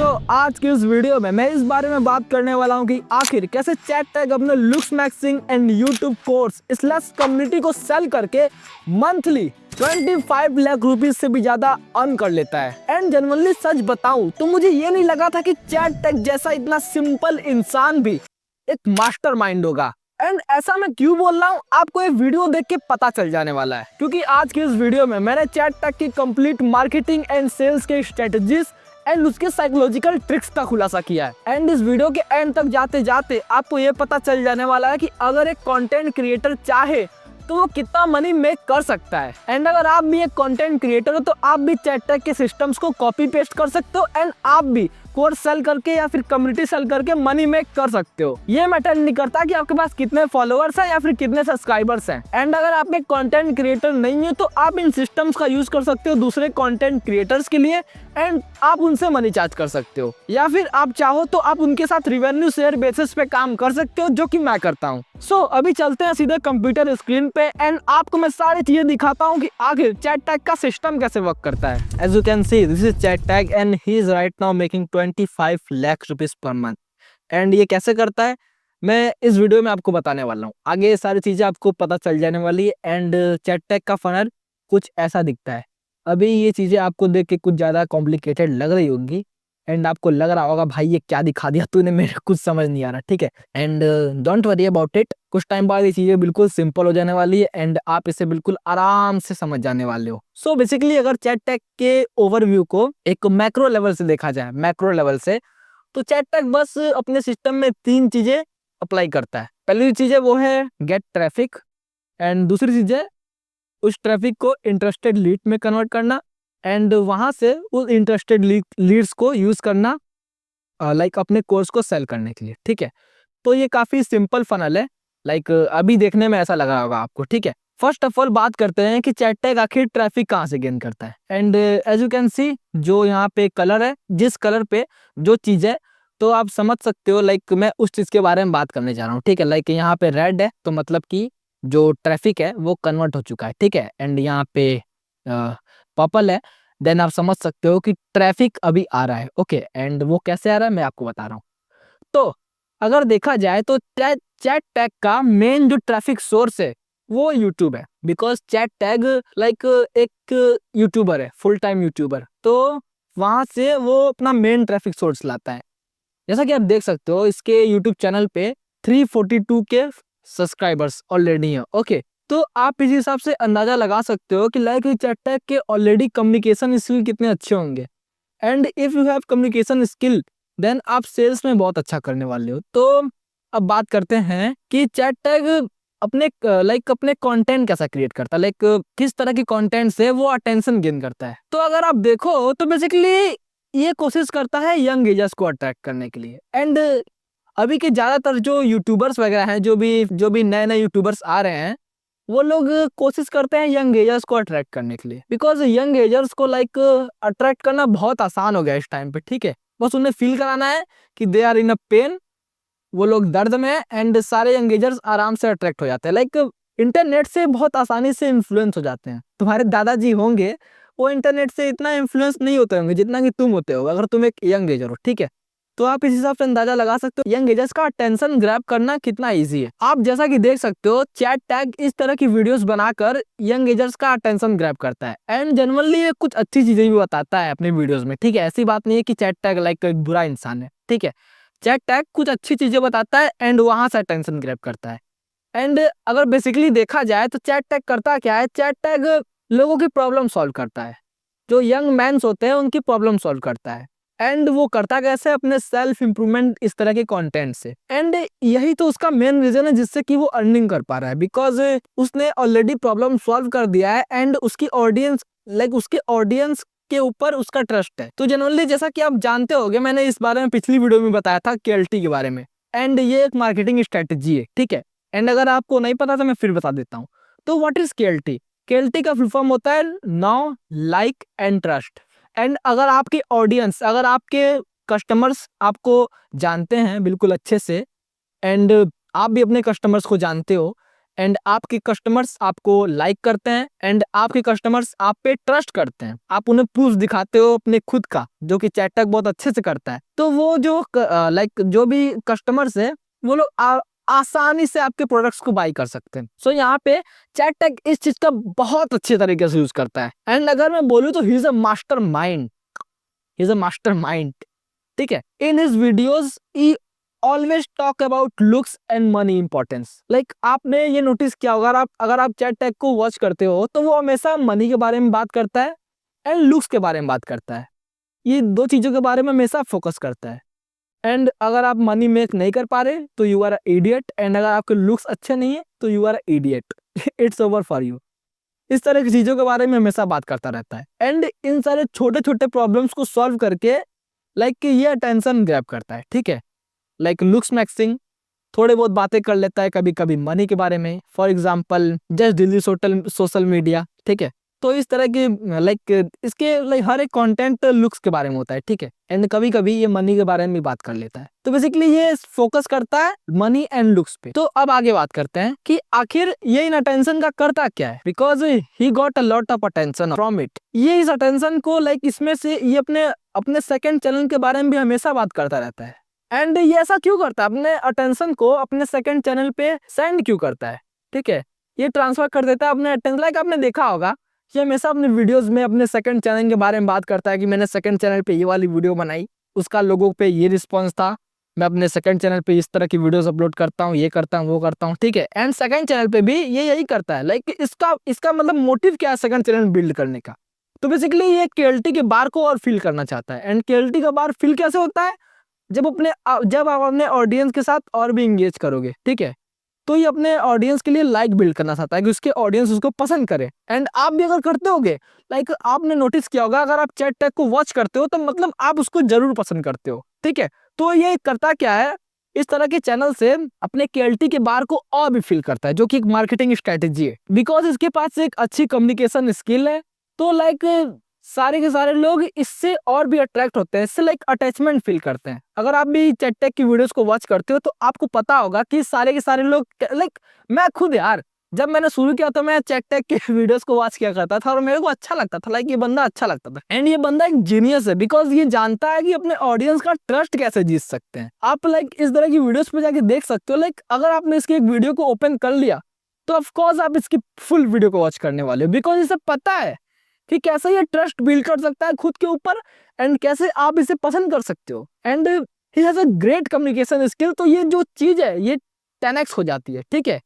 आज की इस वीडियो में मैं इस बारे में बात करने वाला हूँ कि आखिर कैसे चैट टैग अपने looks maxing and YouTube course slash community को सेल करके मंथली 25 लाख रुपीज से भी ज्यादा अर्न कर लेता है। एंड जनरली सच बताऊं तो मुझे ये नहीं लगा था कि चैट टैग जैसा इतना सिंपल इंसान भी एक मास्टरमाइंड होगा। एंड ऐसा मैं क्यों बोल रहा हूँ आपको ये वीडियो देख के पता चल जाने वाला है, क्योंकि आज की इस वीडियो में मैंने चैट टैग की कंप्लीट मार्केटिंग एंड सेल्स के स्ट्रेटजीज एंड उसके साइकोलॉजिकल ट्रिक्स का खुलासा किया है। एंड इस वीडियो के एंड तक जाते जाते आपको ये पता चल जाने वाला है कि अगर एक कंटेंट क्रिएटर चाहे तो वो कितना मनी मेक कर सकता है। एंड अगर आप भी एक कंटेंट क्रिएटर हो तो आप भी चैट टैग के सिस्टम्स को कॉपी पेस्ट कर सकते हो एंड आप भी कोर्स सेल करके या फिर कम्युनिटी सेल करके मनी मेक कर सकते हो। ये मैटर नहीं करता कि आपके पास कितने फॉलोअर्स हैं या फिर कितने सब्सक्राइबर्स हैं। एंड अगर आप एक कंटेंट क्रिएटर नहीं है तो आप इन सिस्टम्स का यूज कर सकते हो दूसरे कंटेंट क्रिएटर्स के लिए एंड आप उनसे मनी चार्ज कर सकते हो, या फिर आप चाहो तो आप उनके साथ रिवेन्यू शेयर बेसिस पे काम कर सकते हो, जो कि मैं करता हूँ। अभी चलते हैं सीधे कंप्यूटर स्क्रीन पे एंड आपको मैं सारी चीजें दिखाता हूँ कि आखिर चैट टैग का सिस्टम कैसे वर्क करता है। As you can see this is chat tag and he is right now making 25 lakh rupees per month. And ये कैसे करता है मैं इस वीडियो में आपको बताने वाला हूँ। आगे ये सारी चीजें आपको पता चल जाने वाली है। एंड चैट टैग का फनल कुछ ऐसा दिखता है। अभी ये चीजें आपको देख के कुछ ज्यादा कॉम्प्लिकेटेड लग रही होंगी एंड आपको लग रहा होगा भाई ये क्या दिखा दिया तूने, मेरे कुछ समझ नहीं आ रहा, ठीक है। And don't worry about it, कुछ टाइम बाद ये चीजें बिल्कुल सिंपल हो जाने वाली है एंड आप इसे बिल्कुल आराम से समझ जाने वाले हो। बेसिकली अगर चैट टैग के ओवरव्यू को एक मैक्रो लेवल से देखा जाए, मैक्रो लेवल से, तो चैट टैग बस अपने सिस्टम में 3 चीजें अप्लाई करता है। पहली चीज है वो है गेट ट्रैफिक एंड दूसरी चीज है उस ट्रैफिक को इंटरेस्टेड लीड में कन्वर्ट करना एंड वहां से उस इंटरेस्टेड लीड्स को यूज करना लाइक अपने कोर्स को सेल करने के लिए, ठीक है। तो ये काफी सिंपल फनल है, लाइक अभी देखने में ऐसा लग रहा होगा आपको, ठीक है। फर्स्ट ऑफ ऑल बात करते हैं कि चैट टैग आखिर ट्रैफिक कहाँ से गेन करता है। And as you can see जो यहाँ पे कलर है, जिस कलर पे जो चीज है तो आप समझ सकते हो, लाइक मैं उस चीज के बारे में बात करने जा रहा हूँ, ठीक है। लाइक यहाँ पे रेड है तो मतलब कि जो ट्रैफिक है वो कन्वर्ट हो चुका है, ठीक है। एंड यहाँ पे पर्पल है, देन आप समझ सकते हो कि ट्रैफिक अभी आ रहा है, ओके। एंड वो कैसे आ रहा है मैं आपको बता रहा हूँ। तो अगर देखा जाए तो चैट टैग का मेन जो ट्रैफिक सोर्स है वो यूट्यूब है, बिकॉज चैट टैग लाइक एक यूट्यूबर है, फुल टाइम यूट्यूबर, तो वहां से वो अपना मेन ट्रैफिक सोर्स लाता है। जैसा कि आप देख सकते हो इसके यूट्यूब चैनल पे 342 के सब्सक्राइबर्स ऑलरेडी हैं, ओके। तो आप इस हिसाब से अंदाजा लगा सकते हो कि लाइक चैट टैग के ऑलरेडी कम्युनिकेशन स्किल कितने अच्छे होंगे। And if you have communication skill then आप सेल्स में बहुत अच्छा करने वाले हो। तो अब बात करते हैं कि चैट टैग अपने अपने कंटेंट कैसा क्रिएट करता है, लाइक किस तरह की कंटेंट से वो अटेंशन गेन करता है। तो अगर आप देखो तो बेसिकली ये कोशिश करता है यंग एजर्स को अट्रैक्ट करने के लिए। एंड अभी के ज्यादातर जो यूट्यूबर्स वगैरह हैं, जो भी नए नए यूट्यूबर्स आ रहे हैं, वो लोग कोशिश करते हैं यंग एजर्स को अट्रैक्ट करने के लिए, बिकॉज यंग एजर्स को लाइक अट्रैक्ट करना बहुत आसान हो गया इस टाइम पे, ठीक है। बस उन्हें फील कराना है कि they are in a pen, वो लोग दर्द में है एंड सारे यंग एजर्स आराम से अट्रैक्ट हो जाते हैं। लाइक इंटरनेट से बहुत आसानी से इन्फ्लुएंस हो जाते हैं। तुम्हारे दादाजी होंगे वो इंटरनेट से इतना इन्फ्लुएंस नहीं होते होंगे जितना कि तुम होते हो अगर तुम एक यंग एजर हो, ठीक है। तो आप इस हिसाब से अंदाजा लगा सकते हो यंग एजर्स का अटेंशन ग्रैब करना कितना इजी है। आप जैसा कि देख सकते हो चैट टैग इस तरह की वीडियोस बनाकर यंग एजर्स का अटेंशन ग्रैब करता है एंड जनरली ये कुछ अच्छी चीजें भी बताता है अपने वीडियोस में, ठीक है। ऐसी बात नहीं है कि चैट टैग लाइक एक बुरा इंसान है, ठीक है। चैट टैग कुछ अच्छी चीजें बताता है एंड वहां से अटेंशन ग्रैब करता है। एंड अगर बेसिकली देखा जाए तो चैट टैग करता क्या है, चैट टैग लोगों की प्रॉब्लम सॉल्व करता है। जो यंग मैन्स होते हैं उनकी प्रॉब्लम सॉल्व करता है। एंड वो करता कैसे, अपने सेल्फ इंप्रूवमेंट इस तरह के कंटेंट से। एंड यही तो उसका मेन रीजन है जिससे कि वो अर्निंग कर पा रहा है, बिकॉज उसने ऑलरेडी प्रॉब्लम सॉल्व कर दिया है एंड उसकी ऑडियंस उसके ऑडियंस के ऊपर उसका ट्रस्ट है। तो जनरली जैसा कि आप जानते होंगे, मैंने इस बारे में पिछली वीडियो में बताया था केएलटी के बारे में। एंड ये एक मार्केटिंग स्ट्रेटेजी है, ठीक है। एंड अगर आपको नहीं पता तो मैं फिर बता देता हूँ। तो व्हाट इज केएलटी? केएलटी का फुल फॉर्म होता है now like and trust. And अगर आपकी ऑडियंस, अगर आपके कस्टमर्स आपको जानते हैं बिल्कुल अच्छे से एंड आप भी अपने कस्टमर्स को जानते हो एंड आपके कस्टमर्स आपको लाइक करते हैं एंड आपके कस्टमर्स आप पे ट्रस्ट करते हैं, आप उन्हें प्रूफ दिखाते हो अपने खुद का, जो कि चैट टैग बहुत अच्छे से करता है। तो वो जो जो भी कस्टमर्स है वो लोग आसानी से आपके प्रोडक्ट्स को बाई कर सकते हैं। सो यहाँ पे चैट टैग इस चीज का बहुत अच्छे तरीके से यूज करता है। एंड अगर मैं बोलूँ तो he is a master mind, he is a master mind, ठीक है। In his videos he always talk about looks and money importance. Like आपने ये नोटिस किया होगा, अगर आप चैट टैग को वॉच करते हो तो वो हमेशा मनी के बारे में बात करता है एंड लुक्स के बारे में बात करता है। ये दो चीजों के बारे में हमेशा फोकस करता है। एंड अगर आप मनी मेक नहीं कर पा रहे तो यू आर इडियट, एंड अगर आपके लुक्स अच्छे नहीं है तो you are idiot, it's over for you. इस तरह की चीजों के बारे में हमेशा बात करता रहता है एंड इन सारे छोटे छोटे प्रॉब्लम्स को सॉल्व करके लाइक ये अटेंशन ग्रैब करता है, ठीक है। लाइक लुक्स मैक्सिंग थोड़े बहुत बातें कर लेता है कभी कभी मनी के बारे में, for example just delete social media, ठीक है। तो इस तरह के इसके हर एक कंटेंट लुक्स के बारे में होता है, ठीक है। एंड कभी कभी ये मनी के बारे में भी बात कर लेता है। तो बेसिकली ये फोकस करता है मनी एंड लुक्स पे। तो अब आगे बात करते हैं कि आखिर ये इन अटेंशन का करता क्या है, because he got a lot of attention from it. ये इस अटेंशन को इसमें से ये अपने सेकंड चैनल के बारे में भी हमेशा बात करता रहता है। एंड ये ऐसा क्यों करता है, अपने अटेंशन को अपने सेकंड चैनल पे सेंड क्यों करता है, ठीक है। ये ट्रांसफर कर देता है अपने अटेंशन। लाइक आपने देखा होगा ये हमेशा अपने वीडियोस में अपने सेकंड चैनल के बारे में बात करता है कि मैंने सेकंड चैनल पे ये वाली वीडियो बनाई, उसका लोगों पे ये रिस्पांस था, मैं अपने सेकंड चैनल पे इस तरह की वीडियोस अपलोड करता हूँ, ये करता हूँ, वो करता हूँ, ठीक है। एंड सेकंड चैनल पे भी ये यही करता है। लाइक इसका मतलब मोटिव क्या है सेकंड चैनल बिल्ड करने का। तो बेसिकली ये केएलटी के बार को और फील करना चाहता है। एंड केएलटी का बार फील कैसे होता है, जब आप अपने ऑडियंस के साथ और भी इंगेज करोगे, ठीक है। तो ये अपने ऑडियंस के लिए लाइक बिल्ड करना चाहता है कि उसके ऑडियंस उसको पसंद करे। एंड आप भी अगर करते होगे, लाइक आपने नोटिस किया होगा, अगर आप चैट टैग को वॉच करते हो तो मतलब आप उसको जरूर पसंद करते हो, ठीक है। तो ये करता क्या है, इस तरह के चैनल से अपने केएलटी के बार को और भी फील करता है, जो कि एक मार्केटिंग स्ट्रेटेजी है। बिकॉज इसके पास एक अच्छी कम्युनिकेशन स्किल है, तो सारे के सारे लोग इससे और भी अट्रैक्ट होते हैं, इससे अटैचमेंट फील करते हैं। अगर आप भी चैट टैग की वीडियोस को वॉच करते हो तो आपको पता होगा कि सारे के सारे लोग मैं खुद यार जब मैंने शुरू किया तो मैं चैट टैग के वीडियोस को वॉच किया करता था और मेरे को अच्छा लगता था। ये बंदा अच्छा लगता था एंड ये बंदा एक जीनियस है, बिकॉज ये जानता है कि अपने ऑडियंस का ट्रस्ट कैसे जीत सकते हैं। आप इस तरह की वीडियोस पे जाके देख सकते हो। अगर आपने इसकी एक वीडियो को ओपन कर लिया तो ऑफकोर्स आप इसकी फुल वीडियो को वॉच करने वाले हो, बिकॉज इसे पता है कि कैसे ये ट्रस्ट बिल्ड कर सकता है खुद के ऊपर एंड कैसे आप इसे पसंद कर सकते हो। And he has a great communication skill. तो ये जो चीज है ये 10x हो जाती है, ठीक है।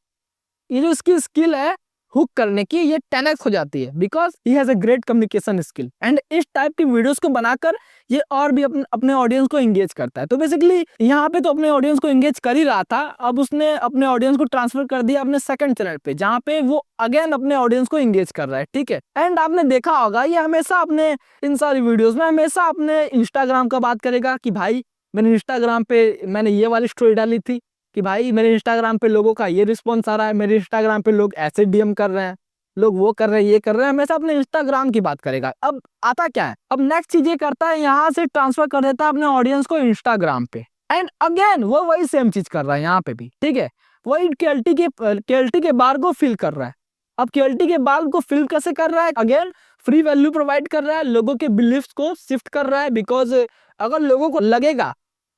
ये जो इसकी स्किल है हुक करने की, ये 10x हो जाती है because he has a great communication skill. And इस टाइप की वीडियोस को बनाकर ये और भी अपने ऑडियंस को एंगेज करता है। तो बेसिकली यहाँ पे तो अपने ऑडियंस को एंगेज कर ही रहा था, अब उसने अपने ऑडियंस को ट्रांसफर कर दिया अपने सेकंड चैनल पे, जहाँ पे वो अगेन अपने ऑडियंस को एंगेज कर रहा है, ठीक है। एंड आपने देखा होगा ये हमेशा अपने इन सारी वीडियोज में हमेशा अपने इंस्टाग्राम का बात करेगा कि भाई मैंने इंस्टाग्राम पे मैंने ये वाली स्टोरी डाली थी कि भाई मेरे इंस्टाग्राम पे लोगों का ये रिस्पॉन्स आ रहा है, मेरे इंस्टाग्राम पे लोग ऐसे डीएम कर रहे हैं, लोग वो कर रहे हैं, ये कर रहे हैं, हमेशा अपने इंस्टाग्राम की बात करेगा। अब आता क्या है, अब नेक्स्ट चीज ये करता है, यहाँ से ट्रांसफर कर देता है अपने ऑडियंस को इंस्टाग्राम पे। एंड अगेन वो वही सेम चीज कर रहा है यहाँ पे भी, ठीक है। वही केएलटी के बार को फिल कर रहा है। अब केएलटी के बार को फिल कैसे कर रहा है, अगेन फ्री वैल्यू प्रोवाइड कर रहा है, लोगों के बिलीफ्स को शिफ्ट कर रहा है। बिकॉज अगर लोगों को लगेगा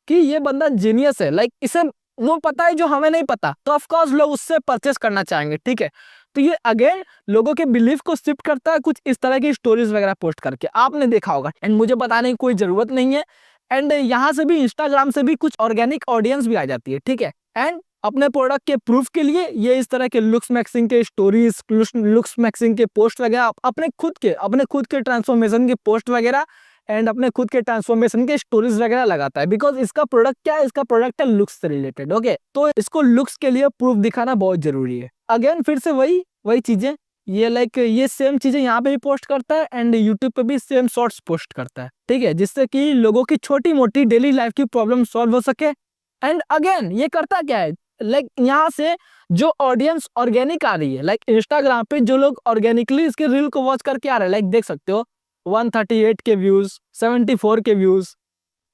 कि ये बंदा जीनियस है, इसे वो पता है जो हमें नहीं पता, तो ऑफ कोर्स लोग उससे परचेस करना चाहेंगे, ठीक है। तो ये अगेन लोगों के बिलीफ को शिफ्ट करता है कुछ इस तरह की स्टोरीज वगैरह पोस्ट करके, आपने देखा होगा। एंड मुझे बताने की कोई जरूरत नहीं है। एंड यहाँ से भी इंस्टाग्राम से भी कुछ ऑर्गेनिक ऑडियंस भी आ जाती है, ठीक है। एंड अपने प्रोडक्ट के प्रूफ के लिए ये इस तरह के लुक्स मैक्सिंग के स्टोरीज, लुक्स मैक्सिंग के पोस्ट वगैरह, अपने खुद के ट्रांसफॉर्मेशन के पोस्ट वगैरह एंड अपने खुद के ट्रांसफॉर्मेशन के स्टोरीज वगैरह लगाता है। बिकॉज इसका प्रोडक्ट क्या है, इसका प्रोडक्ट है लुक्स से रिलेटेड, ओके। तो इसको लुक्स के लिए प्रूफ दिखाना बहुत जरूरी है। अगेन फिर से वही चीजें, ये सेम चीजें यहाँ पे भी पोस्ट करता है एंड यूट्यूब पे भी सेम शॉर्ट्स पोस्ट करता है, ठीक है, जिससे कि लोगों की छोटी मोटी डेली लाइफ की प्रॉब्लम सॉल्व हो सके। एंड अगेन ये करता क्या है, यहाँ से जो ऑडियंस ऑर्गेनिक आ रही है, इंस्टाग्राम पे जो लोग ऑर्गेनिकली इसके रील को वॉच करके आ रहे हैं, देख सकते हो 138 के व्यूज, 74 के व्यूज,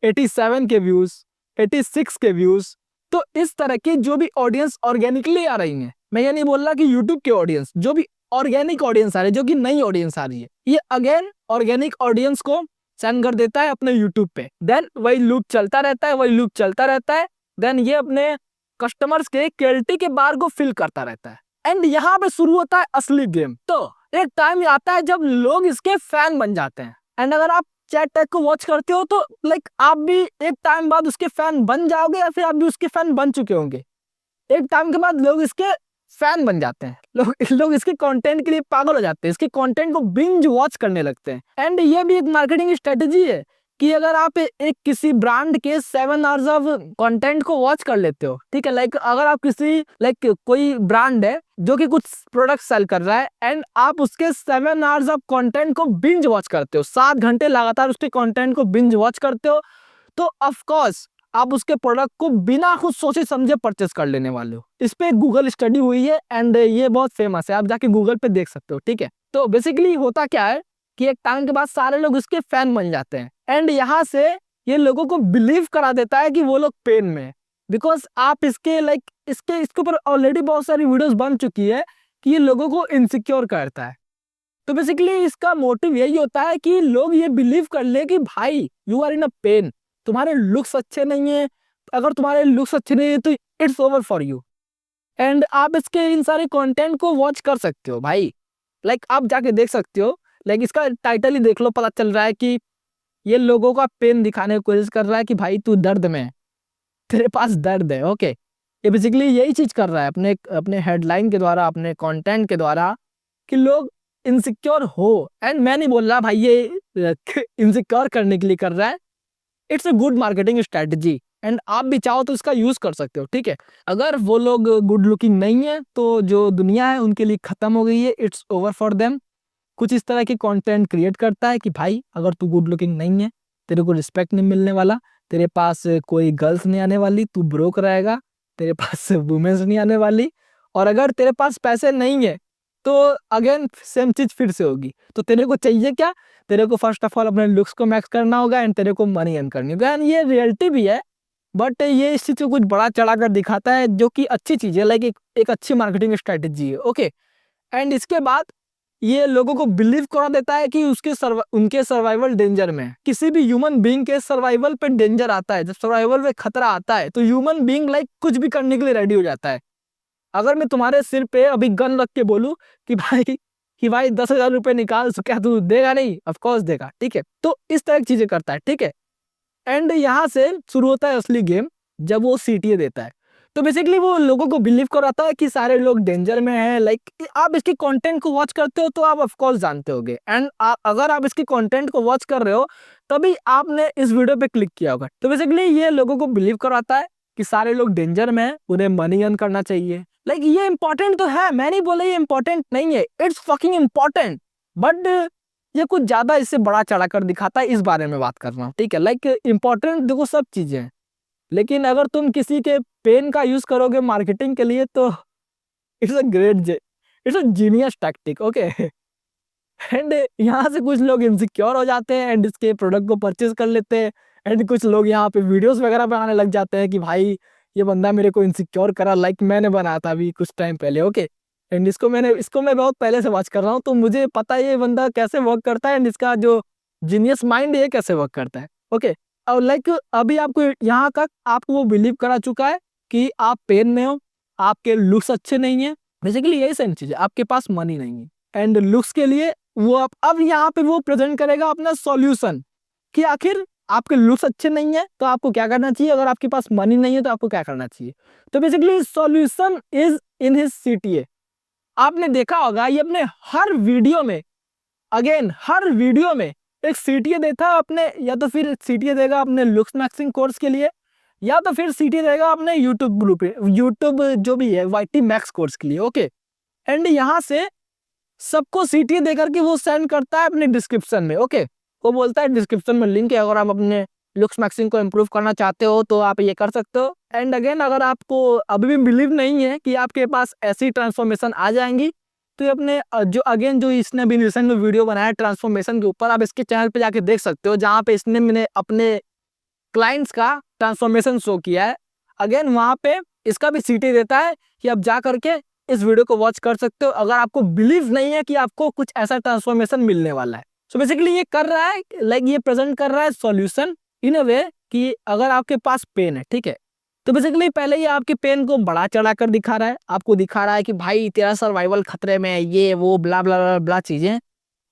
87 के व्यूज, 86 के व्यूज, तो इस तरह की जो भी ऑडियंस ऑर्गेनिकली आ रही है, मैं ये नहीं बोल रहा कि यूट्यूब की ऑडियंस, जो भी ऑर्गेनिक ऑडियंस आ रही है, जो कि नई ऑडियंस आ रही है, ये अगेन ऑर्गेनिक ऑडियंस को सेंड कर देता है अपने यूट्यूब पे। देन वही लूप चलता रहता है, वही लूप चलता रहता है। देन ये अपने कस्टमर्स के क्वालिटी के बार को फिल करता रहता है। एंड यहाँ पे शुरू होता है असली गेम। तो एक टाइम आता है जब लोग इसके फैन बन जाते हैं। एंड अगर आप चैट टैग को वॉच करते हो तो लाइक आप भी एक टाइम बाद उसके फैन बन जाओगे, या फिर आप भी उसके फैन बन चुके होंगे। एक टाइम के बाद लोग इसके फैन बन जाते हैं, लोग इसके कंटेंट के लिए पागल हो जाते हैं, इसके कंटेंट को बिंज वॉच करने लगते हैं। एंड ये भी एक मार्केटिंग स्ट्रेटेजी है कि अगर आप एक किसी ब्रांड के 7 आवर्स ऑफ कंटेंट को वॉच कर लेते हो, ठीक है, लाइक अगर आप किसी कोई ब्रांड है जो कि कुछ प्रोडक्ट सेल कर रहा है, एंड आप उसके 7 आवर्स ऑफ कंटेंट को बिंज वॉच करते हो, 7 घंटे लगातार उसके कंटेंट को बिंज वॉच करते हो, तो ऑफ कोर्स आप उसके प्रोडक्ट को बिना कुछ सोचे समझे परचेस कर लेने वाले हो। इस पे गूगल स्टडी हुई है एंड ये बहुत फेमस है, आप जाके गूगल पे देख सकते हो, ठीक है। तो बेसिकली होता क्या है कि एक टाइम के बाद सारे लोग इसके फैन बन जाते हैं, एंड यहाँ से ये लोगों को बिलीव करा देता है कि वो लोग पेन में, बिकॉज आप इसके इसके ऊपर ऑलरेडी बहुत सारी वीडियोस बन चुकी है कि ये लोगों को इनसिक्योर करता है। तो बेसिकली इसका मोटिव यही होता है कि लोग ये बिलीव कर ले कि भाई you are in a pain, तुम्हारे लुक्स अच्छे नहीं है, अगर तुम्हारे लुक्स अच्छे नहीं है तो it's over for you. And आप इसके इन सारे कंटेंट को वॉच कर सकते हो भाई, लाइक आप जाके देख सकते हो, लाइक इसका टाइटल ही देख लो, पता चल रहा है कि ये लोगों का पेन दिखाने की कोशिश कर रहा है कि भाई तू दर्द में है, तेरे पास दर्द है, ओके। ये बेसिकली यही चीज कर रहा है अपने अपने हेडलाइन के द्वारा, अपने कंटेंट के द्वारा, कि लोग इनसिक्योर हो। एंड मैं नहीं बोल रहा भाई ये इनसिक्योर करने के लिए कर रहा है, it's a good marketing strategy, and आप भी चाहो तो इसका यूज कर सकते हो, ठीक है। अगर वो लोग गुड लुकिंग नहीं है तो जो दुनिया है उनके लिए खत्म हो गई है, इट्स ओवर फॉर देम। कुछ इस तरह के कंटेंट क्रिएट करता है कि भाई अगर तू गुड लुकिंग नहीं है, तेरे को रिस्पेक्ट नहीं मिलने वाला, तेरे पास कोई गर्ल्स नहीं आने वाली, तू ब्रोक रहेगा, तेरे पास वुमेन्स नहीं आने वाली, और अगर तेरे पास पैसे नहीं है तो अगेन सेम चीज फिर से होगी। तो तेरे को चाहिए क्या, तेरे को फर्स्ट ऑफ ऑल अपने लुक्स को मैक्स करना होगा, एंड तेरे को मनी अर्न करनी होगा। एंड ये रियलिटी भी है, बट ये इस चीज को कुछ बड़ा चढ़ा कर दिखाता है, जो कि अच्छी चीज है, लाइक एक अच्छी मार्केटिंग स्ट्रेटेजी है, ओके। एंड इसके बाद ये लोगों को बिलीव करा देता है कि उनके सर्वाइवल डेंजर में है। किसी भी ह्यूमन बीइंग के सर्वाइवल पे डेंजर आता है, जब सर्वाइवल पे खतरा आता है तो ह्यूमन बीइंग लाइक कुछ भी करने के लिए रेडी हो जाता है। अगर मैं तुम्हारे सिर पे अभी गन रख के बोलूं कि भाई 10,000 रुपए निकाल, तो क्या तू देगा? नहीं, ऑफकोर्स देगा, ठीक है। तो इस तरह की चीजें करता है, ठीक है। एंड यहाँ से शुरू होता है असली गेम, जब वो सीटीए देता है। तो बेसिकली वो लोगों को बिलीव कराता है कि सारे लोग डेंजर में हैं। लाइक आप इसके कंटेंट को वॉच करते हो तो आप ऑफ कोर्स जानते होगे, एंड अगर आप इसके कंटेंट को वॉच कर रहे हो तभी आपने इस वीडियो पे क्लिक किया होगा। तो बेसिकली ये लोगों को बिलीव कराता है कि सारे लोग डेंजर में हैं, उन्हें मनी अर्न करना चाहिए। लाइक ये इंपॉर्टेंट तो है, मैं नहीं बोला ये इंपॉर्टेंट नहीं है, इट्स फकिंग इंपॉर्टेंट, बट ये कुछ ज्यादा इससे बड़ा चढ़ा कर दिखाता है, इस बारे में बात कर रहा हूँ, ठीक है। लाइक इंपॉर्टेंट देखो सब चीजें हैं, लेकिन अगर तुम किसी के पेन का यूज करोगे मार्केटिंग के लिए तो it's a genius tactic, okay. And यहाँ से कुछ लोग इनसिक्योर हो जाते हैं एंड इसके प्रोडक्ट को परचेज कर लेते हैं, एंड कुछ लोग यहाँ पे वीडियोस वगैरह बनाने लग जाते हैं कि भाई ये बंदा मेरे को इनसिक्योर करा, लाइक मैंने बनाया था अभी कुछ टाइम पहले, ओके। एंड इसको मैं बहुत पहले से वॉच कर रहा हूँ, तो मुझे पता है ये बंदा कैसे वर्क करता है, एंड इसका जो जीनियस माइंड ये कैसे वर्क करता है, ओके। और लाइक अभी आपको यहाँ तक आपको वो बिलीव करा चुका है कि आप पेन में हो, आपके लुक्स अच्छे नहीं है, बेसिकली यही सेम चीज है, आपके पास मनी नहीं है, एंड लुक्स के लिए वो अब यहाँ पे वो प्रेजेंट करेगा अपना सॉल्यूशन कि आखिर आपके लुक्स अच्छे नहीं है तो आपको क्या करना चाहिए, अगर आपके पास मनी नहीं है तो आपको क्या करना चाहिए। तो basically solution is in his CTA. आपने देखा होगा ये अपने हर वीडियो में, अगेन हर वीडियो में एक सीटीए देता है अपने, या तो फिर सीटीए देगा अपने लुक्स मैक्सिंग कोर्स के लिए, या तो फिर सीटीए देगा अपने यूट्यूब ग्रुप पे, यूट्यूब जो भी है वाईटी मैक्स कोर्स के लिए, ओके। एंड यहाँ से सबको सीटीए देकर के वो सेंड करता है अपने डिस्क्रिप्शन में, ओके। वो बोलता है डिस्क्रिप्शन में लिंक है, अगर आप अपने लुक्स मैक्सिंग को इम्प्रूव करना चाहते हो तो आप ये कर सकते हो। एंड अगेन अगर आपको अभी भी बिलीव नहीं है कि आपके पास ऐसी ट्रांसफॉर्मेशन आ जाएंगी, तो ये अपने जो इसने अभी रिसेंट में वीडियो बनाया ट्रांसफॉर्मेशन के ऊपर, आप इसके चैनल पे जाके देख सकते हो, जहाँ पे इसने मैंने अपने क्लाइंट्स का ट्रांसफॉर्मेशन शो किया है। अगेन वहां पे इसका भी सीटी देता है कि आप जा करके इस वीडियो को वॉच कर सकते हो अगर आपको बिलीव नहीं है कि आपको कुछ ऐसा ट्रांसफॉर्मेशन मिलने वाला है। सो बेसिकली ये कर रहा है लाइक ये प्रेजेंट कर रहा है सॉल्यूशन इन अ वे कि अगर आपके पास पेन है, ठीक है, तो बेसिकली पहले ये आपके पेन को बढ़ा चढ़ा कर दिखा रहा है, आपको दिखा रहा है कि भाई तेरा सर्वाइवल खतरे में है, ये वो ब्ला ब्ला ब्ला ब्ला चीजें।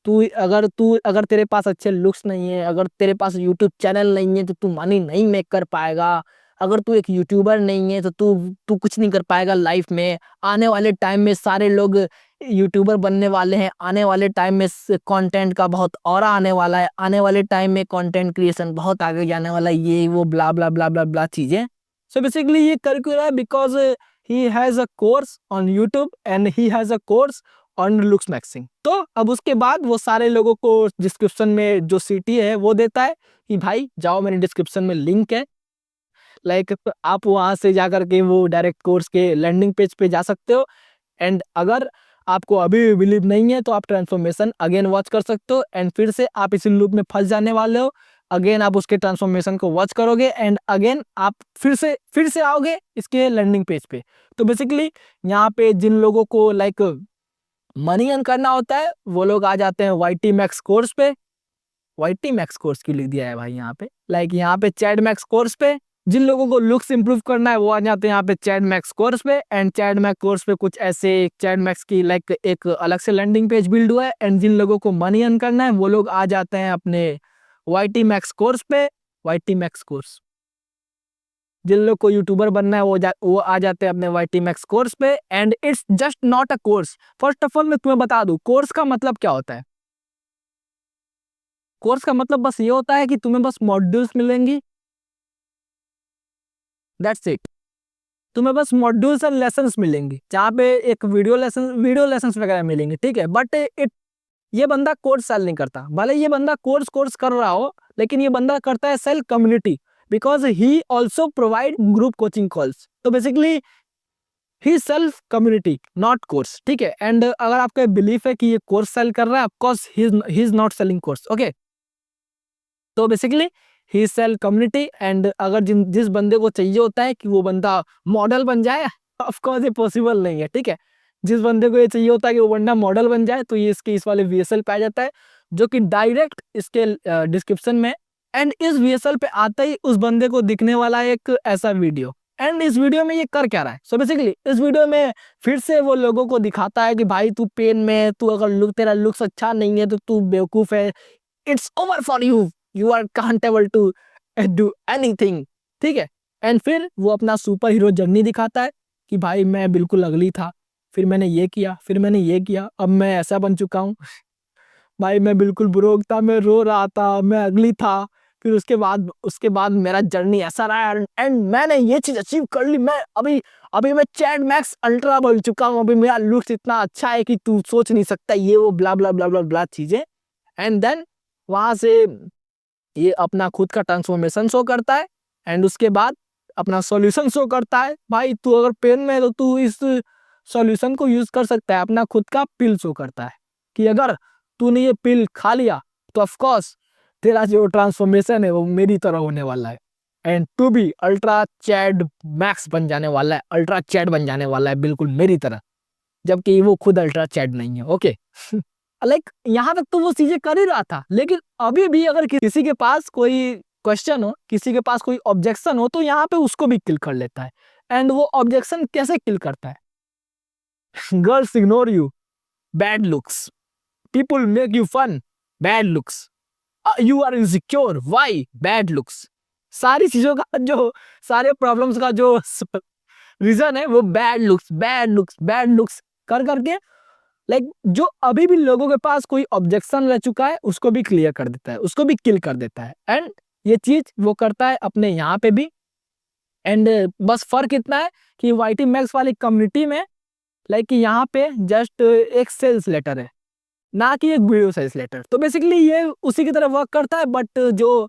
तू अगर तेरे पास अच्छे लुक्स नहीं है, अगर तेरे पास यूट्यूब चैनल नहीं है तो तू मनी नहीं मेक कर पाएगा, अगर तू एक यूट्यूबर नहीं है तो तू तू कुछ नहीं कर पाएगा लाइफ में। आने वाले टाइम में सारे लोग यूट्यूबर बनने वाले हैं, आने वाले टाइम में कंटेंट का बहुत ऑरा आने वाला है, आने वाले टाइम में कंटेंट क्रिएशन बहुत आगे जाने वाला है, ये वो ब्ला ब्ला ब्ला ब्ला ब्ला चीजें। सो बेसिकली ये कर क्यों रहा है? Because he has a course on YouTube and he has a course on looks maxing. तो अब उसके बाद वो सारे लोगों को डिस्क्रिप्शन में जो सीटी है वो देता है कि भाई जाओ, मेरे डिस्क्रिप्शन में लिंक है, लाइक आप वहां से जा करके वो डायरेक्ट कोर्स के लैंडिंग पेज पे जा सकते हो। एंड अगर आपको अभी भी बिलीव नहीं है तो आप ट्रांसफॉर्मेशन अगेन वॉच कर सकते हो एंड फिर से आप इसी लूप में फंस जाने वाले हो। अगेन आप उसके ट्रांसफॉर्मेशन को वॉच करोगे एंड अगेन आप फिर से आओगे इसके लैंडिंग पेज पे। तो बेसिकली यहाँ पे जिन लोगों को लाइक मनी अर्न करना होता है वो लोग आ जाते हैं वाईटी मैक्स कोर्स पे। वाईटी मैक्स कोर्स क्यों लिख दिया है भाई यहाँ पे? लाइक यहाँ पे चैट मैक्स कोर्स पे। जिन लोगों को लुक्स इंप्रूव करना है वो आ जाते हैं यहाँ पे चैट मैक्स कोर्स पे। एंड चैट मैक्स कोर्स पे कुछ ऐसे चैट मैक्स की लाइक एक अलग से लैंडिंग पेज बिल्ड हुआ है। एंड जिन लोगों को मनी अर्न करना है वो लोग आ जाते हैं अपने वाईटी मैक्स कोर्स पे। वाईटी मैक्स कोर्स, जिन लोग को यूट्यूबर बनना है वो आ जाते हैं अपने वाईटी मैक्स कोर्स पे। And it's just not a course. First of all मैं तुम्हें बता दूं कोर्स का मतलब क्या होता है। कोर्स का मतलब बस ये होता है कि तुम्हें बस मॉड्यूल्स मिलेंगी, दैट्स इट। तुम्हें बस मॉड्यूल्स एंड लेसन्स मिलेंगे जहाँ पे एक वीडियो लेसन्स वगैरह मिलेंगे, ठीक है। बट ये बंदा कोर्स सेल नहीं करता। भले ये बंदा कोर्स कर रहा हो लेकिन ये बंदा करता है sell community, because he also provide group coaching calls. तो basically he self community not course, ठीक है। एंड अगर आपका बिलीफ है कि ये कोर्स सेल कर रहा है, of course he is not selling course, okay. तो basically he sell community. And अगर जिस बंदे को चाहिए होता है कि वो बंदा मॉडल बन जाए, ऑफकोर्स ये पॉसिबल नहीं है, ठीक है। जिस बंदे को ये चाहिए होता है कि वो बंदा मॉडल बन जाए तो ये इसके इस वाले VSL पे आ जाता है जो कि डायरेक्ट इसके डिस्क्रिप्शन में। एंड इस VSL पे आता ही उस बंदे को दिखने वाला एक ऐसा वीडियो। एंड इस वीडियो में ये कर क्या रहा है? सो बेसिकली इस वीडियो में फिर से वो लोगों को दिखाता है कि भाई तू पेन में, तू अगर तेरा लुक्स अच्छा नहीं है तो तू बेवकूफ है, it's over for you, you are can't able to do anything, ठीक है। एंड फिर वो अपना सुपर हीरो जर्नी दिखाता है कि भाई मैं बिल्कुल अगली था, फिर मैंने ये किया, फिर मैंने ये किया, अब मैं ऐसा बन चुका हूँ। भाई मैं बिल्कुल ब्रोक था, मैं रो रहा था, मैं अगली था, फिर उसके बाद मेरा जर्नी ऐसा रहा एंड मैंने ये चीज अचीव कर ली। मैं अभी अभी मैं चैट मैक्स अल्ट्रा बन चुका हूँ, अभी मेरा लुक्स इतना अच्छा है कि तू सोच नहीं सकता, ये वो ब्ला ब्ला ब्ला ब्ला ब्ला चीजें। एंड देन वहां से ये अपना खुद का ट्रांसफॉर्मेशन शो करता है एंड उसके बाद अपना सॉल्यूशन शो करता है। भाई तू अगर पेन में है तो तू इस सॉल्यूशन को यूज कर सकता है। अपना खुद का पिल शो करता है कि अगर तूने ये पिल खा लिया तो ऑफ कोर्स तेरा जो ट्रांसफॉर्मेशन है वो मेरी तरह होने वाला है and to be ultra chad max बन जाने वाला है, अल्ट्रा चैड बन जाने वाला है बिल्कुल मेरी तरह, जबकि वो खुद अल्ट्रा चैड नहीं है, ओके। लाइक यहाँ तक तो वो चीजें कर ही रहा था लेकिन अभी भी अगर किसी के पास कोई क्वेश्चन हो, किसी के पास कोई ऑब्जेक्शन हो तो यहाँ पे उसको भी किल कर लेता है। एंड वो ऑब्जेक्शन कैसे किल करता है? Girls ignore you, bad looks, people make you fun, bad looks, you are insecure, why, bad looks. सारी चीजों का जो सारे प्रॉब्लम्स का जो रीजन है वो bad looks bad looks bad looks कर करके लाइक जो अभी भी लोगों के पास कोई ऑब्जेक्शन रह चुका है उसको भी क्लियर कर देता है, उसको भी किल कर देता है। एंड ये चीज वो करता है अपने यहाँ पे भी। एंड बस फर्क इतना है कि वाईटी मैक्स वाली कम्युनिटी में लाइक कि यहाँ पे जस्ट एक सेल्स लेटर है ना कि एक वीडियो सेल्स लेटर। तो बेसिकली ये उसी की तरह वर्क करता है बट जो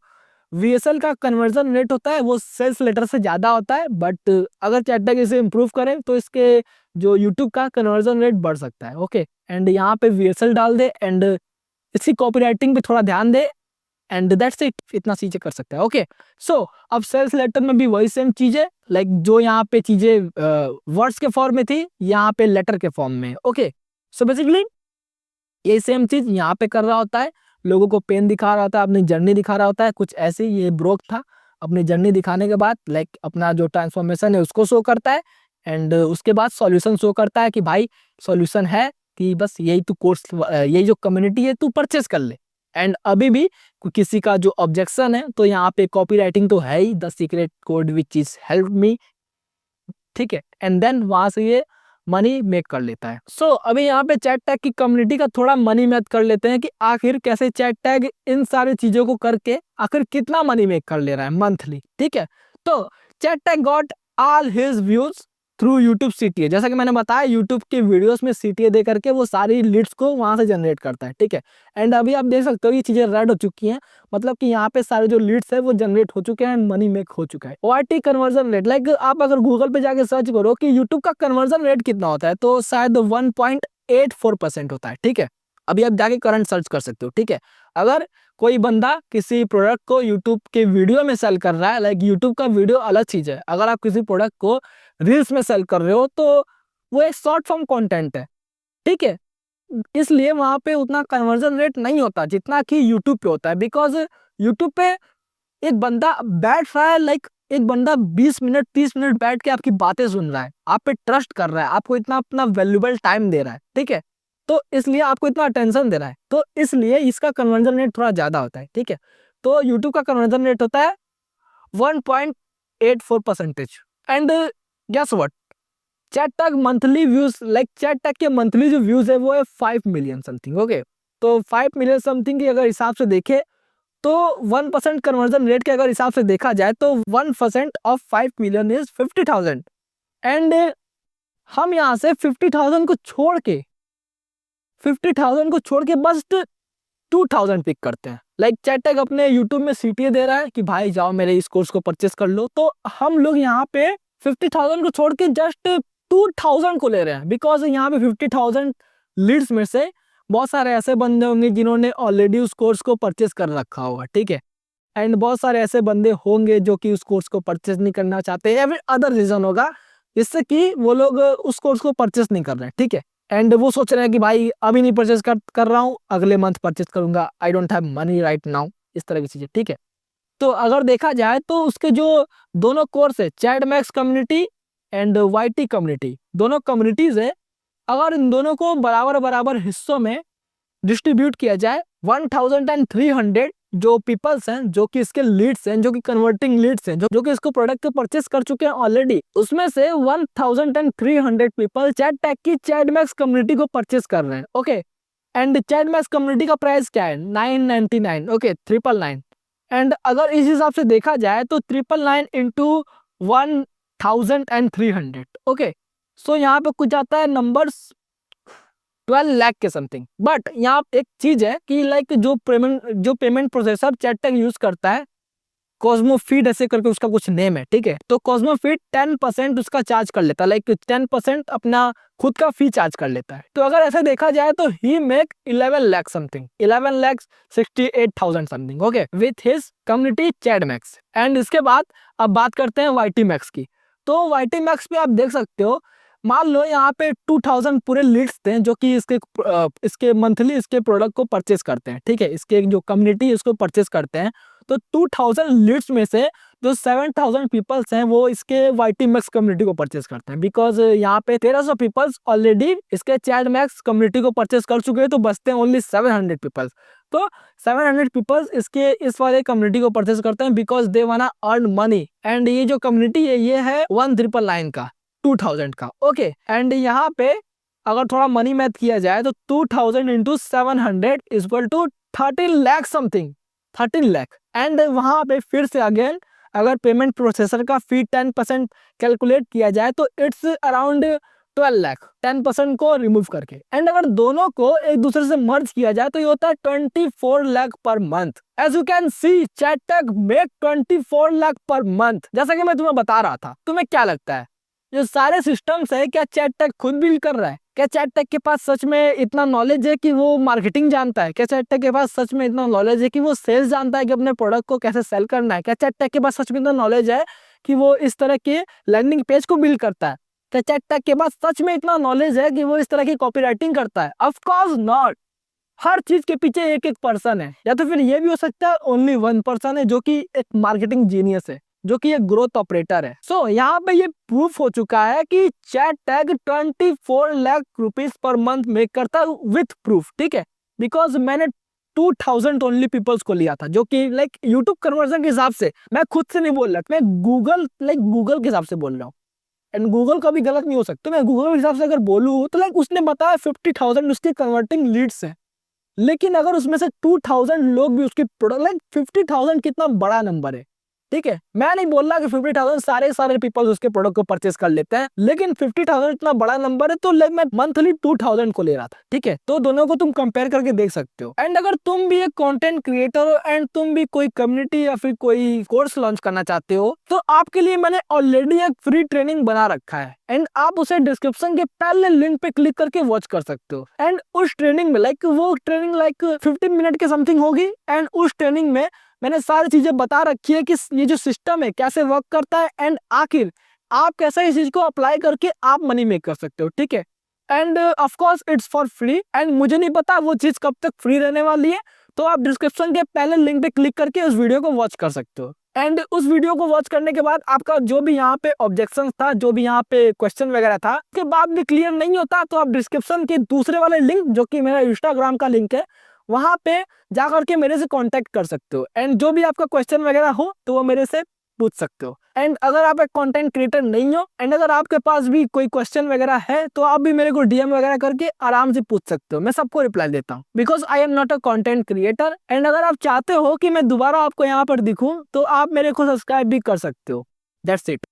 VSL का कन्वर्जन रेट होता है वो सेल्स लेटर से ज्यादा होता है। बट अगर चैटटैग इसे इम्प्रूव करें तो इसके जो यूट्यूब का कन्वर्जन रेट बढ़ सकता है, ओके। एंड यहाँ पे VSL डाल दे एंड इसकी कॉपीराइटिंग पे थोड़ा ध्यान दे एंड दैट्स इट, इतना चीजें कर सकता है। ओके, सो अब सेल्स लेटर में भी वही सेम चीज है, लाइक जो यहाँ पे चीजें वर्ड्स के फॉर्म में थी, यहाँ पे लेटर के फॉर्म में। ओके, सो बेसिकली ये सेम चीज यहाँ पे कर रहा होता है, लोगों को पेन दिखा रहा होता है, अपनी जर्नी दिखा रहा होता है, कुछ ऐसे ये ब्रोक था। अपनी जर्नी दिखाने के बाद लाइक अपना जो ट्रांसफॉर्मेशन है उसको शो करता है, एंड उसके बाद सॉल्यूशन शो करता है कि भाई सॉल्यूशन है कि बस यही तू कोर्स, यही जो कम्युनिटी है तू परचेस कर ले। एंड अभी भी किसी का जो ऑब्जेक्शन है तो यहाँ पे कॉपी राइटिंग तो है ही, the secret code which is help me, ठीक है, एंड देन वहां से ये मनी मेक कर लेता है। सो अभी यहाँ पे चैट टैग की कम्युनिटी का थोड़ा मनी मैथ कर लेते हैं कि आखिर कैसे चैट टैग इन सारी चीजों को करके आखिर कितना मनी मेक कर ले रहा है मंथली, ठीक है। तो chat tag got all his views through YouTube CTA, जैसा कि मैंने बताया यूट्यूब के वीडियोस में CTA दे करके वो सारी लीड्स को वहां से जनरेट करता है, ठीक है। एंड अभी आप देख सकते हो ये चीजें रेड हो चुकी हैं, मतलब कि यहाँ पे सारे जो लीड्स है वो जनरेट हो चुके हैं एंड मनी मेक हो चुका है। ORT कन्वर्जन रेट, लाइक आप अगर गूगल पे जाके सर्च करो कि यूट्यूब का कन्वर्जन रेट कितना होता है तो शायद 1.84% होता है, ठीक है। अभी आप जाके करंट सर्च कर सकते हो, ठीक है। अगर कोई बंदा किसी प्रोडक्ट को यूट्यूब के वीडियो में सेल कर रहा है, लाइक यूट्यूब का वीडियो अलग चीज है, अगर आप किसी प्रोडक्ट को रील्स में सेल कर रहे हो तो वो एक शॉर्ट फॉर्म कंटेंट है, ठीक है। इसलिए वहां पे उतना कन्वर्जन रेट नहीं होता जितना कि यूट्यूब पे होता है, बिकॉज यूट्यूब पे एक बंदा बैठ रहा है, लाइक एक बंदा 20 मिनट 30 मिनट बैठ के आपकी बातें सुन रहा है, आप पे ट्रस्ट कर रहा है, आपको इतना अपना वैल्यूबल टाइम दे रहा है, ठीक है। तो इसलिए आपको इतना अटेंशन दे रहा है, तो इसलिए इसका कन्वर्जन रेट थोड़ा ज्यादा होता है, ठीक है। तो यूट्यूब का कन्वर्जन रेट होता है 1.84%। And guess what, chat tag monthly views, like chat tag के मंथली जो व्यूज है वो है 5 मिलियन समथिंग। ओके, तो 5 मिलियन समथिंग के अगर हिसाब से देखे तो 1% कन्वर्जन रेट के अगर हिसाब से देखा जाए तो 1% ऑफ 5 मिलियन इज 50,000। एंड हम यहाँ से 50,000 को छोड़ के 50,000 को छोड़ के बस 2,000 पिक करते हैं। लाइक चैट टैग अपने यूट्यूब में CTA दे रहा है कि भाई जाओ मेरे इस कोर्स को परचेस कर लो, तो हम लोग यहाँ पे 50,000 को छोड़ के जस्ट 2,000 को ले रहे हैं, बिकॉज यहाँ पे 50,000 लीड्स में से बहुत सारे ऐसे बंदे होंगे जिन्होंने ऑलरेडी उस कोर्स को परचेस कर रखा होगा, ठीक है। एंड बहुत सारे ऐसे बंदे होंगे जो कि उस कोर्स को परचेस नहीं करना चाहते या फिर अदर रीजन होगा जिससे कि वो लोग उस कोर्स को परचेस नहीं कर रहे हैं, ठीक है। एंड वो सोच रहे हैं कि भाई अभी नहीं परचेस कर रहा हूँ, अगले मंथ परचेस करूंगा, I don't have money right now, इस तरह की चीजें, ठीक है। तो अगर देखा जाए तो उसके जो दोनों कोर्स है, chat max community and YT community, दोनों कम्युनिटीज है, अगर इन दोनों को बराबर बराबर हिस्सों में डिस्ट्रीब्यूट किया जाए, 1,300 जो पीपल्स हैं, जो कि इसके लीड्स हैं, जो कि कन्वर्टिंग लीड्स हैं, जो कि इसको प्रोडक्ट को परचेस कर चुके हैं ऑलरेडी, उसमें से 1,300 पीपल चैट टैग की चैट मैक्स कम्युनिटी को परचेस कर रहे हैं। Okay, and chat max community का प्राइस क्या है? 999। ओके, 999। एंड अगर इस हिसाब से देखा जाए तो 999 इंटू 1,300। ओके, सो यहाँ पे कुछ आता है नंबर्स 12 लाख के समथिंग। बट यहाँ एक चीज है कि लाइक जो payment processor chat tag use करता है, कॉस्मो फीड ऐसे करके उसका कुछ नेम है, ठीक है। तो कॉस्मो फीड 10% उसका चार्ज कर लेता है, लाइक 10% अपना खुद का फी चार्ज कर लेता है। तो अगर ऐसे देखा जाए तो he make 11 lakh something, 11,68,000 something, okay, with his community chat max. And इसके बाद अब बात करते हैं YT मैक्स की। तो YT मैक्स पे आप देख सकते हो, मान लो यहाँ पे 2,000 पूरे लीड्स थे जो कि इसके मंथली इसके प्रोडक्ट को परचेस करते हैं, ठीक है। इसके जो कम्युनिटी इसको परचेस करते हैं, तो 2,000 लीड्स में से जो 7,000 पीपल्स हैं वो इसके YT मैक्स कम्युनिटी को परचेस करते हैं, बिकॉज यहाँ पे 1,300 पीपल्स ऑलरेडी इसके चैट मैक्स कम्युनिटी को परचेस कर चुके हैं, तो बचते हैं ओनली 700 पीपल्स। तो 700 पीपल्स इसके इस वाले कम्युनिटी को परचेस करते हैं बिकॉज दे वाना अर्न मनी। एंड ये जो कम्युनिटी है ये है 1,999 का, 2,000 का, ओके। एंड यहाँ पे अगर थोड़ा मनी मैथ किया जाए तो 2,000 into 700 equal to 13 lakh something, 13 lakh. And वहां पे फिर से अगेन अगर पेमेंट प्रोसेसर का फी 10% कैलकुलेट किया जाए तो इट्स अराउंड 12 लाख, 10% को रिमूव करके। एंड अगर दोनों को एक दूसरे से मर्ज किया जाए तो ये होता है 24 lakh per month. As you can see chat tag make 24 lakh per month. जैसा कि मैं तुम्हें बता रहा था, तुम्हें क्या लगता है ये सारे सिस्टम्स है क्या चैट टैग खुद बिल्ड कर रहा है? क्या चैट टेक के पास सच में इतना नॉलेज है कि वो मार्केटिंग जानता है? क्या चैट टेक के पास सच में इतना नॉलेज है कि वो सेल्स जानता है कि अपने प्रोडक्ट को कैसे सेल करना है? क्या चैट टेक के पास सच में इतना नॉलेज है कि वो इस तरह के लैंडिंग पेज को बिल्ड करता है? क्या चैट टेक के पास सच में इतना नॉलेज है कि वो इस तरह की कॉपीराइटिंग करता है? Of course not. हर चीज के पीछे एक एक पर्सन है, या तो फिर ये भी हो सकता है ओनली वन पर्सन है जो कि एक मार्केटिंग जीनियस है, जो कि एक ग्रोथ ऑपरेटर है। सो यहाँ पे ये प्रूफ हो चुका है कि chat tag 24 lakh rupees per month make करता है विथ प्रूफ, ठीक है। बिकॉज मैंने 2000 ओनली पीपल्स को लिया था, जो कि लाइक यूट्यूब कन्वर्जन के हिसाब से, मैं खुद से नहीं बोल रहा, मैं गूगल के हिसाब से बोल रहा हूँ। एंड गूगल का भी गलत नहीं हो सकता, मैं गूगल के हिसाब से अगर बोलूँ तो लाइक उसने बताया 50,000 उसके कन्वर्टिंग लीड्स है। लेकिन अगर उसमें से 2000 लोग भी उसकी प्रोडक्ट, लाइक 50,000 कितना बड़ा नंबर है, ठीक है। मैं नहीं बोल रहा कि 50,000 सारे पीपल उसके प्रोडक्ट को परचेस कर लेते हैं, लेकिन 50,000 इतना बड़ा नंबर है, तो मैं मंथली 2000 को ले रहा था, ठीक है। तो दोनों को तुम कंपेयर करके देख सकते हो। एंड अगर तुम भी एक कंटेंट क्रिएटर हो एंड तुम भी कोई कम्युनिटी या फिर कोई कोर्स लॉन्च करना चाहते हो, तो आपके लिए मैंने ऑलरेडी एक फ्री ट्रेनिंग बना रखा है एंड आप उसे डिस्क्रिप्शन के पहले लिंक पे क्लिक करके वॉच कर सकते हो। एंड उस ट्रेनिंग में वो ट्रेनिंग 15 मिनट के समथिंग होगी एंड उस ट्रेनिंग में मैंने सारी चीजें बता रखी है कि ये जो सिस्टम है कैसे वर्क करता है एंड आखिर आप कैसे इस चीज को अप्लाई करके आप मनी मेक कर सकते हो, ठीक है। End of course it's for free and मुझे नहीं पता वो चीज कब तक फ्री रहने वाली है, तो आप डिस्क्रिप्शन के पहले लिंक पे क्लिक करके उस वीडियो को वॉच कर सकते हो। एंड उस वीडियो को वॉच करने के बाद आपका जो भी यहाँ पे ऑब्जेक्शन था, जो भी यहाँ पे क्वेश्चन वगैरह था, उसके बाद भी क्लियर नहीं होता, तो आप डिस्क्रिप्शन के दूसरे वाले लिंक, जो कि मेरा इंस्टाग्राम का लिंक है, वहां पे जा करके मेरे से कांटेक्ट कर सकते हो एंड जो भी आपका क्वेश्चन वगैरह हो तो वो मेरे से पूछ सकते हो। एंड अगर आप एक कंटेंट क्रिएटर नहीं हो एंड अगर आपके पास भी कोई क्वेश्चन वगैरह है, तो आप भी मेरे को डीएम वगैरह करके आराम से पूछ सकते हो, मैं सबको रिप्लाई देता हूँ, because I am not a content creator. And अगर आप चाहते हो कि मैं दोबारा आपको यहाँ पर दिखूं, तो आप मेरे को सब्सक्राइब भी कर सकते हो। That's it.